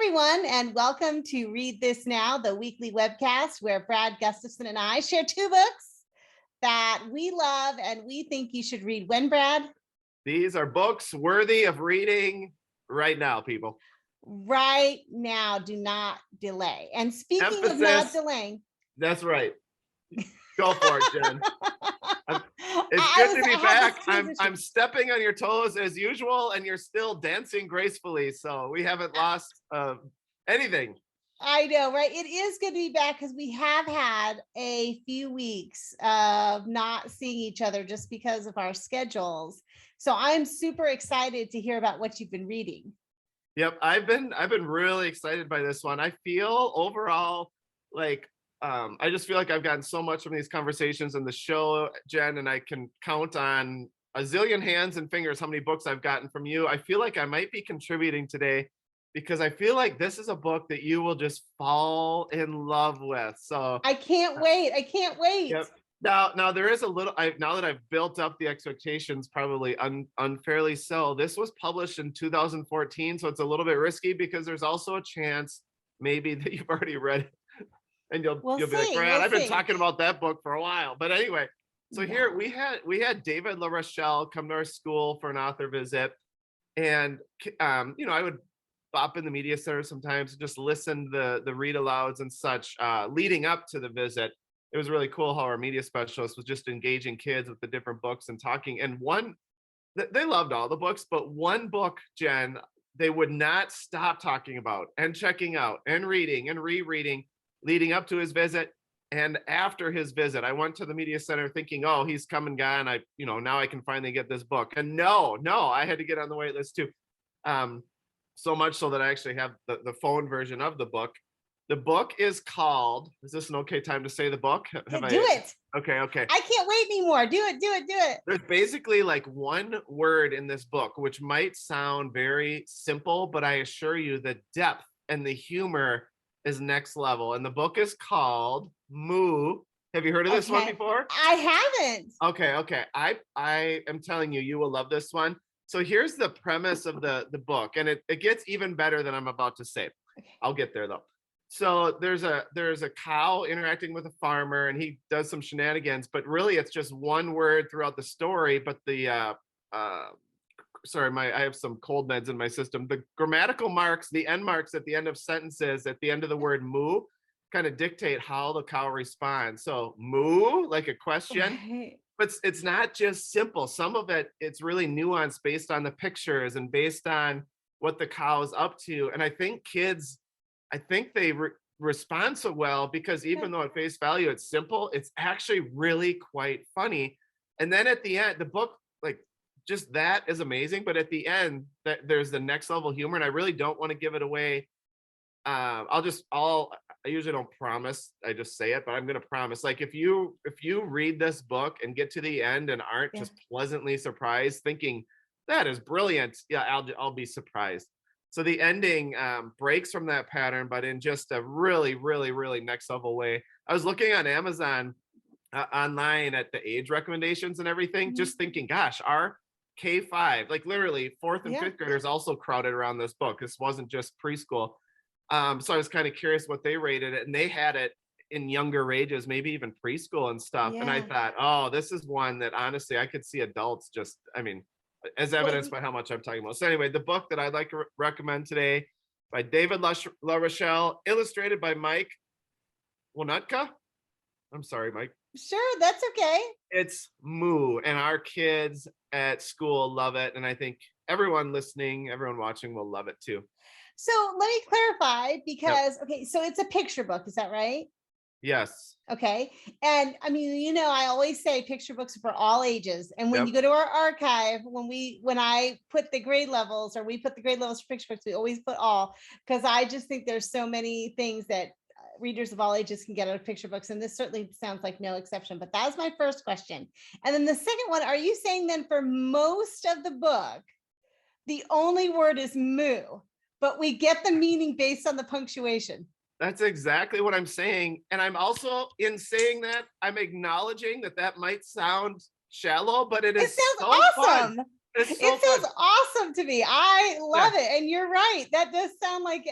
everyone, and welcome to Read This Now, the weekly webcast where Brad Gustafson and I share two books that we love and we think you should read. When, Brad? These are books worthy of reading right now, people. Right now, do not delay. And speaking of not delaying. That's right. Go for it, Jen. It's good to be back. I'm stepping on your toes as usual, and you're still dancing gracefully. So we haven't lost anything. I know, right? It is good to be back because we have had a few weeks of not seeing each other just because of our schedules. So I'm super excited to hear about what you've been reading. Yep, I've been really excited by this one. I feel overall like I just feel like I've gotten so much from these conversations in the show, Jen, and I can count on a zillion hands and fingers how many books I've gotten from you. I feel like I might be contributing today because I feel like this is a book that you will just fall in love with. So I can't wait. I can't wait. Yep. Now there is a little, now that I've built up the expectations, probably unfairly so, this was published in 2014, so it's a little bit risky because there's also a chance maybe that you've already read it. And you'll be like, Brad, I've been talking about that book for a while. But anyway, so here we had David LaRochelle come to our school for an author visit. And, I would bop in the media center sometimes and just listen to the read alouds and such leading up to the visit. It was really cool how our media specialist was just engaging kids with the different books and talking. And they loved all the books, but one book, Jen, they would not stop talking about and checking out and reading and rereading leading up to his visit. And after his visit, I went to the media center thinking, oh, he's come and gone. Now I can finally get this book. And no, I had to get on the wait list too. So much so that I actually have the phone version of the book. The book is called, is this an okay time to say the book? Do it. Okay. I can't wait anymore. Do it. There's basically like one word in this book, which might sound very simple, but I assure you the depth and the humor is next level. And the book is called Moo. Have you heard of this one before? I haven't. Okay. I am telling you, you will love this one. So here's the premise of the book, and it gets even better than I'm about to say. Okay. I'll get there though. So there's a cow interacting with a farmer, and he does some shenanigans, but really it's just one word throughout the story. But I have some cold meds in my system. The grammatical marks, the end marks at the end of sentences, at the end of the word moo, kind of dictate how the cow responds. So moo, like a question, right. But it's not just simple. Some of it's really nuanced based on the pictures and based on what the cow is up to. And I think kids, they respond so well because even though at face value it's simple, it's actually really quite funny. And then at the end, the book, like, just that is amazing, but at the end there's the next level humor, and I really don't want to give it away. I usually don't promise, I just say it, but I'm gonna promise, like, if you read this book and get to the end and aren't just pleasantly surprised thinking that is brilliant, I'll be surprised. So the ending breaks from that pattern, but in just a really, really, really next level way. I was looking on Amazon online at the age recommendations and everything, just thinking, gosh, our K5, like literally fourth and fifth graders also crowded around this book. This wasn't just preschool. So I was kind of curious what they rated it, and they had it in younger ages, maybe even preschool and stuff. And I thought, oh, this is one that honestly I could see adults just, as evidenced by how much I'm talking about. So anyway, the book that I'd like to recommend today by David LaRochelle, illustrated by Mike Wohnoutka. I'm sorry, Mike. Sure, that's okay. It's Moo, and our kids at school love it. And I think everyone listening, everyone watching will love it too. So let me clarify because, so it's a picture book. Is that right? Yes. Okay. And I always say picture books are for all ages. And when you go to our archive, when I put the grade levels, or we put the grade levels for picture books, we always put all, because I just think there's so many things that readers of all ages can get out of picture books. And this certainly sounds like no exception, but that was my first question. And then the second one, are you saying then for most of the book, the only word is moo, but we get the meaning based on the punctuation? That's exactly what I'm saying. And I'm also, in saying that, I'm acknowledging that might sound shallow, but it sounds awesome. Fun. It's It so fun. sounds awesome to me. I Yeah. love it. And you're right. That does sound like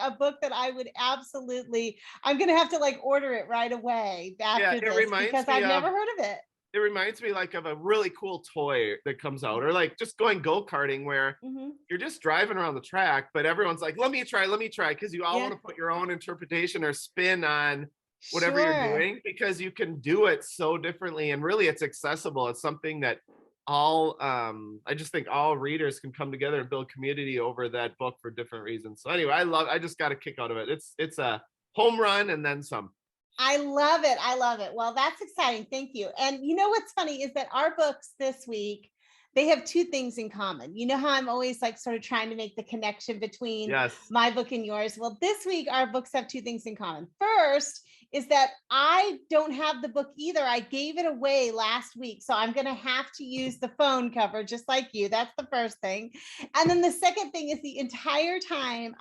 a book that I would absolutely, I'm gonna have to like order it right away Yeah, after it this reminds because me I've of never heard of it. it reminds me like of a really cool toy that comes out, or like just going go-karting where Hmm. you're just driving around the track, but everyone's like, let me try, because you all Yeah, want to put your own interpretation or spin on whatever you're sure. doing, because you can do it so differently. And really it's accessible. It's something that all I just think all readers can come together and build community over that book for different reasons. So anyway, I just got a kick out of it. It's a home run and then some. I love it. I love it. Well, that's exciting. Thank you. And you know what's funny is that our books this week, they have two things in common. You know how I'm always like sort of trying to make the connection between Yes. my book and yours? Well, this week our books have two things in common. First is that I don't have the book either. I gave it away last week. So I'm going to have to use the phone cover just like you. That's the first thing. And then the second thing is the entire time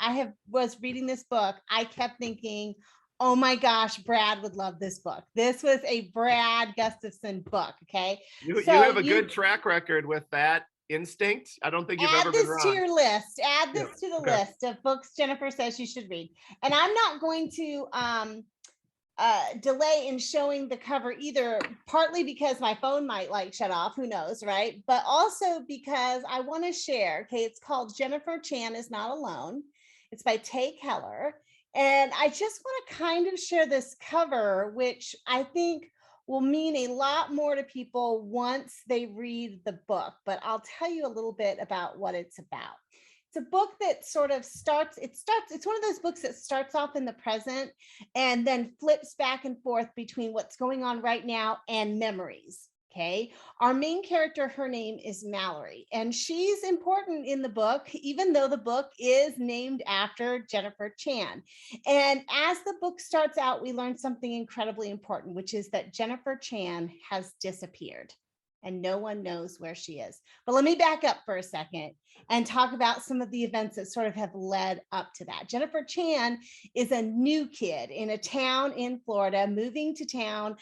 was reading this book, I kept thinking, oh my gosh, Brad would love this book. This was a Brad Gustafson book. Okay. You So have a you good track record with that instinct. I don't think you've add ever been this to wrong. your list, add Yeah. this to the Okay. list of books Jennifer says you should read. And I'm not going to delay in showing the cover either, partly because my phone might like shut off, who knows, right? But also because I want to share. Okay, it's called Jennifer Chan is Not Alone. It's by Keller. And I just want to kind of share this cover, which I think will mean a lot more to people once they read the book. But I'll tell you a little bit about what it's about. It's a book that sort of it's one of those books that starts off in the present and then flips back and forth between what's going on right now and memories. Okay. Our main character, her name is Mallory, and she's important in the book, even though the book is named after Jennifer Chan. And as the book starts out, we learn something incredibly important, which is that Jennifer Chan has disappeared and no one knows where she is. But let me back up for a second and talk about some of the events that sort of have led up to that. Jennifer Chan is a new kid in a town in Florida, moving to town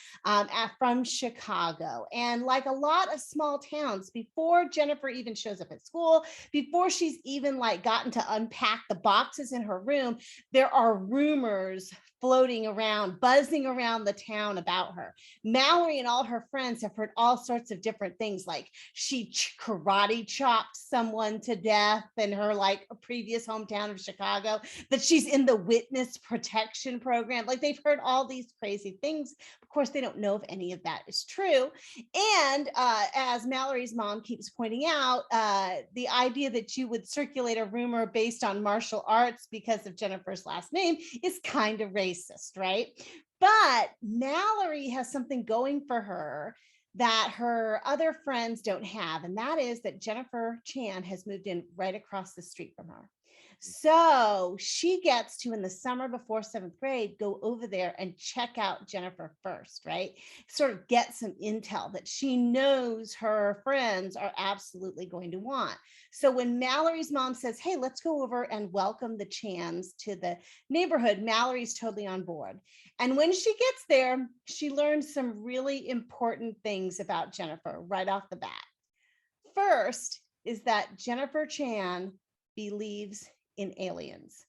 from Chicago. And like a lot of small towns, before Jennifer even shows up at school, before she's even like gotten to unpack the boxes in her room, there are rumors floating around, buzzing around the town about her. Mallory and all her friends have heard all sorts of different things, like she karate chopped someone to death in her like previous hometown of Chicago, that she's in the witness protection program. Like they've heard all these crazy things. Of course, they don't know if any of that is true. And as Mallory's mom keeps pointing out, the idea that you would circulate a rumor based on martial arts because of Jennifer's last name is kind of racist, right? But Mallory has something going for her that her other friends don't have. And that is that Jennifer Chan has moved in right across the street from her. So she gets to, in the summer before seventh grade, go over there and check out Jennifer first, right? Sort of get some intel that she knows her friends are absolutely going to want. So when Mallory's mom says, hey, let's go over and welcome the Chans to the neighborhood, Mallory's totally on board. And when she gets there, she learns some really important things about Jennifer right off the bat. First is that Jennifer Chan believes in aliens.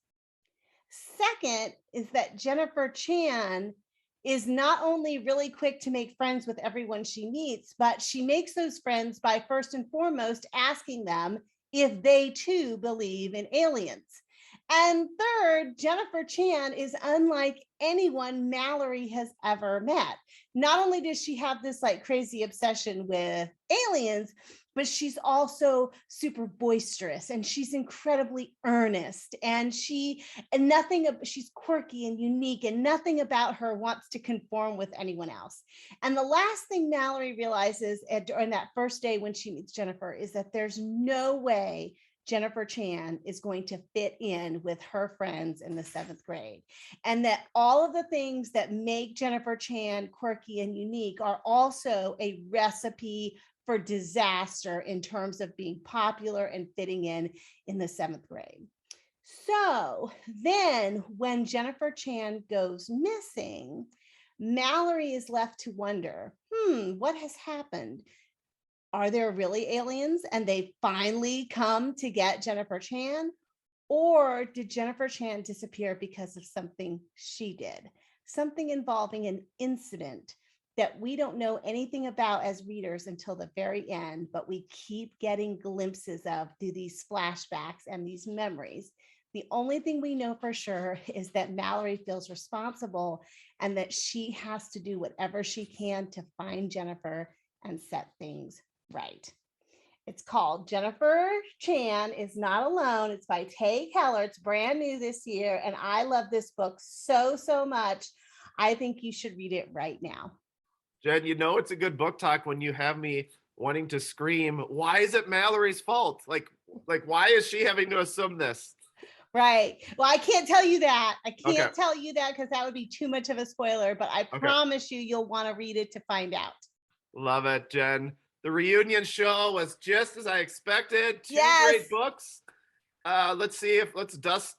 Second is that Jennifer Chan is not only really quick to make friends with everyone she meets, but she makes those friends by first and foremost asking them if they too believe in aliens. And third, Jennifer Chan is unlike anyone Mallory has ever met. Not only does she have this like crazy obsession with aliens, but she's also super boisterous and she's incredibly earnest and she's quirky and unique and nothing about her wants to conform with anyone else. And the last thing Mallory realizes during that first day when she meets Jennifer is that there's no way Jennifer Chan is going to fit in with her friends in the seventh grade. And that all of the things that make Jennifer Chan quirky and unique are also a recipe for disaster in terms of being popular and fitting in the seventh grade. So then when Jennifer Chan goes missing, Mallory is left to wonder, what has happened? Are there really aliens and they finally come to get Jennifer Chan? Or did Jennifer Chan disappear because of something she did? Something involving an incident that we don't know anything about as readers until the very end, but we keep getting glimpses of through these flashbacks and these memories. The only thing we know for sure is that Mallory feels responsible and that she has to do whatever she can to find Jennifer and set things right. It's called Jennifer Chan is Not Alone. It's by Keller. It's brand new this year. And I love this book so, so much. I think you should read it right now. Jen, you know it's a good book talk when you have me wanting to scream, why is it Mallory's fault? Like why is she having to assume this? Right. Well, I can't tell you that. I Okay. can't tell you that because that would be too much of a spoiler, but I Okay. promise you'll want to read it to find out. Love it, Jen. The reunion show was just as I expected. Two great books. Let's dust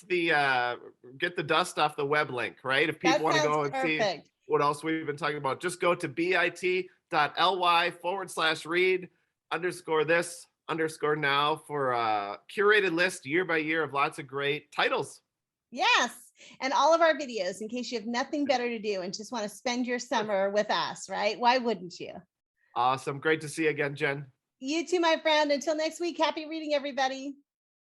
the get the dust off the web link, right? If people want to go and see what else we've been talking about, just go to bit.ly/read_this_now for a curated list year by year of lots of great titles. Yes. And all of our videos, in case you have nothing better to do and just want to spend your summer with us, right? Why wouldn't you? Awesome. Great to see you again, Jen. You too, my friend. Until next week, happy reading, everybody.